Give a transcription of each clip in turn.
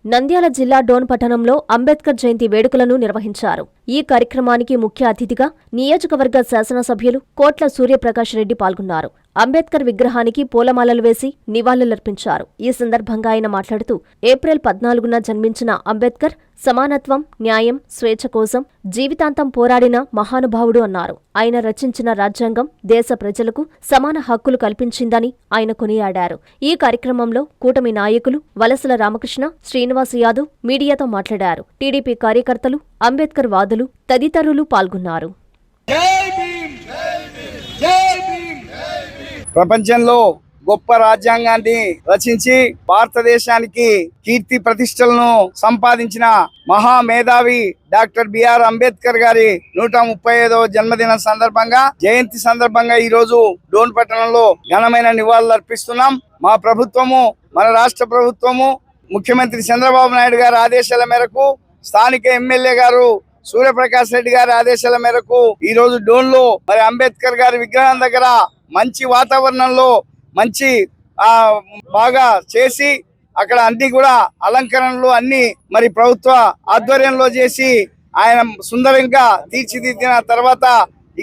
నంద్యాల జిల్లా డోన్ పట్టణంలో అంబేద్కర్ జయంతి వేడుకలను నిర్వహించారు. ఈ కార్యక్రమానికి ముఖ్య అతిథిగా నియోజకవర్గ శాసనసభ్యులు కోట్ల సూర్యప్రకాష్ రెడ్డి పాల్గొన్నారు. అంబేద్కర్ విగ్రహానికి పూలమాలలు వేసి నివాళులర్పించారు. ఈ సందర్భంగా ఆయన మాట్లాడుతూ, ఏప్రిల్ 14న జన్మించిన అంబేద్కర్ సమానత్వం, న్యాయం, స్వేచ్ఛ కోసం జీవితాంతం పోరాడిన మహానుభావుడు అన్నారు. ఆయన రచించిన రాజ్యాంగం దేశ ప్రజలకు సమాన హక్కులు కల్పించిందని ఆయన కొనియాడారు. ఈ కార్యక్రమంలో కూటమి నాయకులు వలసల రామకృష్ణ, శ్రీనివాస్ యాదవ్ మీడియాతో మాట్లాడారు. టీడీపీ కార్యకర్తలు, అంబేద్కర్ వాదులు తదితరులు పాల్గొన్నారు. ప్రపంచంలో గొప్ప రాజ్యాంగాన్ని రచించి భారతదేశానికి కీర్తి ప్రతిష్టలను సంపాదించిన మహామేధావి డాక్టర్ బిఆర్ అంబేద్కర్ గారి 135వ జన్మదిన సందర్భంగా, జయంతి సందర్భంగా ఈ రోజు డోన్ పట్టణంలో ఘనమైన నివాళులు అర్పిస్తున్నాం. మా ప్రభుత్వము, మన రాష్ట్ర ప్రభుత్వము, ముఖ్యమంత్రి చంద్రబాబు నాయుడు గారి ఆదేశాల మేరకు, స్థానిక ఎమ్మెల్యే గారు సూర్యప్రకాష్ రెడ్డి గారి ఆదేశాల మేరకు ఈ రోజు డోన్ లో మరి అంబేద్కర్ గారి విగ్రహం దగ్గర మంచి వాతావరణంలో మంచి బాగా చేసి, అక్కడ అన్ని కూడా అలంకరణలు అన్ని మరి ప్రభుత్వ ఆధ్వర్యంలో చేసి ఆయన సుందరంగా తీర్చిదిద్దిన తర్వాత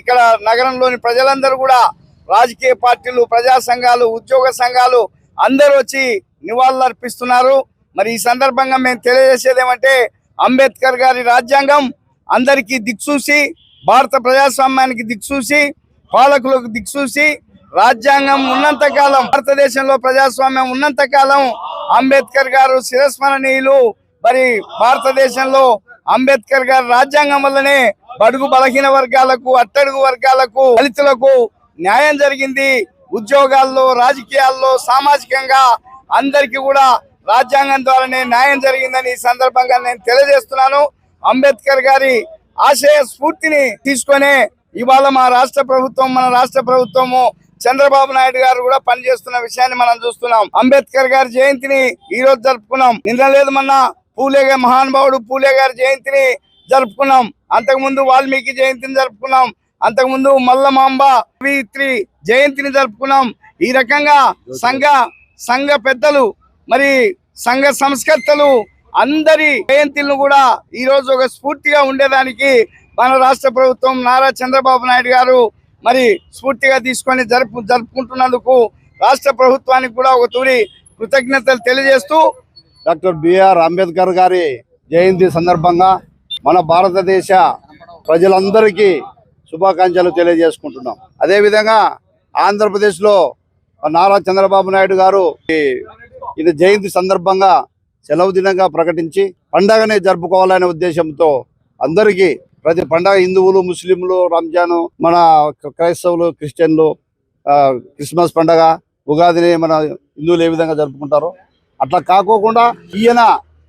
ఇక్కడ నగరంలోని ప్రజలందరూ కూడా, రాజకీయ పార్టీలు, ప్రజా సంఘాలు, ఉద్యోగ సంఘాలు అందరూ వచ్చి నివాళులు అర్పిస్తున్నారు. మరి ఈ సందర్భంగా మేము తెలియజేసేది ఏమంటే, అంబేద్కర్ గారి రాజ్యాంగం అందరికీ దిక్సూసి, భారత ప్రజాస్వామ్యానికి దిక్సూసి, పాలకులకు దిక్సూసి, రాజ్యాంగం ఉన్నంత కాలం, భారతదేశంలో ప్రజాస్వామ్యం ఉన్నంత కాలం అంబేద్కర్ గారు చిరస్మరణీయులు. మరి భారతదేశంలో అంబేద్కర్ గారి రాజ్యాంగం వల్లనే బడుగు బలహీన వర్గాలకు, అట్టడుగు వర్గాలకు, దళితులకు న్యాయం జరిగింది. ఉద్యోగాల్లో, రాజకీయాల్లో, సామాజికంగా అందరికీ కూడా రాజ్యాంగం ద్వారానే న్యాయం జరిగిందని ఈ సందర్భంగా నేను తెలియజేస్తున్నాను. అంబేద్కర్ గారి ఆశయ స్ఫూర్తిని తీసుకొని ఇవాళ మా రాష్ట్ర ప్రభుత్వం, మన రాష్ట్ర ప్రభుత్వము, చంద్రబాబు నాయుడు గారు కూడా పనిచేస్తున్న విషయాన్ని మనం చూస్తున్నాం. అంబేద్కర్ గారి జయంతిని ఈ రోజు జరుపుకున్నాం. నిన్న లేదు మొన్న మహానుభావుడు పూలే గారి జయంతిని జరుపుకున్నాం. అంతకుముందు వాల్మీకి జయంతిని జరుపుకున్నాం. అంతకుముందు మల్లమాంబ కవయిత్రి జయంతిని జరుపుకున్నాం. ఈ రకంగా సంఘ పెద్దలు, మరి సంఘ సంస్కర్తలు అందరి జయంతిలను కూడా ఈ రోజు ఒక స్ఫూర్తిగా ఉండేదానికి మన రాష్ట్ర ప్రభుత్వం, నారా చంద్రబాబు నాయుడు గారు మరి స్ఫూర్తిగా తీసుకొని జరుపుకుంటున్నందుకు రాష్ట్ర ప్రభుత్వానికి కూడా ఒక తూరి కృతజ్ఞతలు తెలియజేస్తూ, డాక్టర్ బిఆర్ అంబేద్కర్ గారి జయంతి సందర్భంగా మన భారతదేశ ప్రజలందరికీ శుభాకాంక్షలు తెలియజేసుకుంటున్నాం. అదేవిధంగా ఆంధ్రప్రదేశ్లో నారా చంద్రబాబు నాయుడు గారు ఇది జయంతి సందర్భంగా సెలవు దినంగా ప్రకటించి పండగనే జరుపుకోవాలనే ఉద్దేశంతో అందరికీ ప్రతి పండగ, హిందువులు, ముస్లింలు రంజాను, మన క్రైస్తవులు, క్రిస్టియన్లు క్రిస్మస్ పండగ, ఉగాదిని మన హిందువులు ఏ విధంగా జరుపుకుంటారో అట్లా కాకోకుండా ఈయన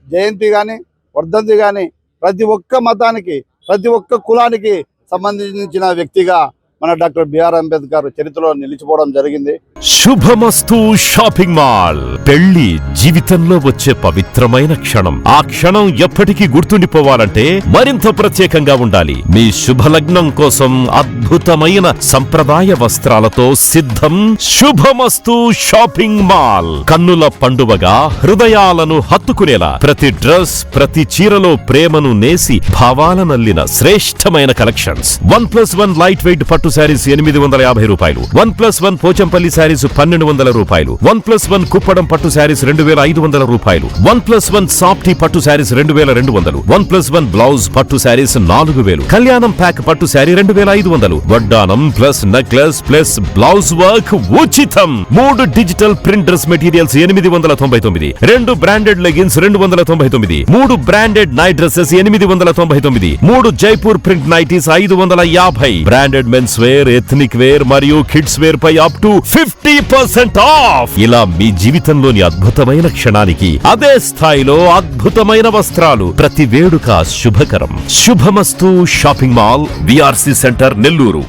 జయంతి కానీ, వర్ధంతి కానీ ప్రతి ఒక్క మతానికి, ప్రతి ఒక్క కులానికి సంబంధించిన వ్యక్తిగా మన డాక్టర్ బిఆర్ అంబేద్కర్ చరిత్రలో నిలిచిపోవడం జరిగింది. శుభమస్తు షాపింగ్ మాల్. పెళ్లి జీవితంలో వచ్చే పవిత్రమైన క్షణం. ఆ క్షణం ఎప్పటికీ గుర్తుండిపోవాలంటే మరింత ప్రత్యేకంగా ఉండాలి. మీ శుభలగ్నం కోసం అద్భుతమైన సంప్రదాయ వస్త్రాలతో సిద్ధం శుభమస్తు షాపింగ్ మాల్. కన్నుల పండువగా హృదయాలను హత్తుకునేలా ప్రతి డ్రెస్, ప్రతి చీరలో ప్రేమను నేసి భావాలనల్లిన శ్రేష్టమైన కలెక్షన్స్. 1+1 లైట్ వెయిట్ పట్టు శారీస్ 850 రూపాయలు, 1+1 పోచంపల్లి శారీస్ 1200 రూపాయలు, 1+1 కుప్పడం పట్టు శారీస్ 2500 రూపాయలు, 1+1 సాఫ్టీ పట్టు శారీస్ 2200, 1+1 బ్లౌజ్ పట్టు శారీస్ 4000, కళ్యాణం ప్యాక్ పట్టు శారీ 2500, వడ్డానం plus necklace plus blouse work ఉచితం. 3 digital print dress materials 899, 2 branded leggings 299, 3 branded night dresses 899, 3 Jaipur print nighties 550, branded men's wear, ethnic wear మరియు కిడ్స్ వేర్ పై అప్ టు 50% ఆఫ్. ఇలా మీ జీవితంలోని అద్భుతమైన క్షణానికి అదే స్థాయిలో అద్భుతమైన వస్త్రాలు. ప్రతి వేడుక శుభకరం. శుభమస్తు shopping mall, VRC centre, Nellore.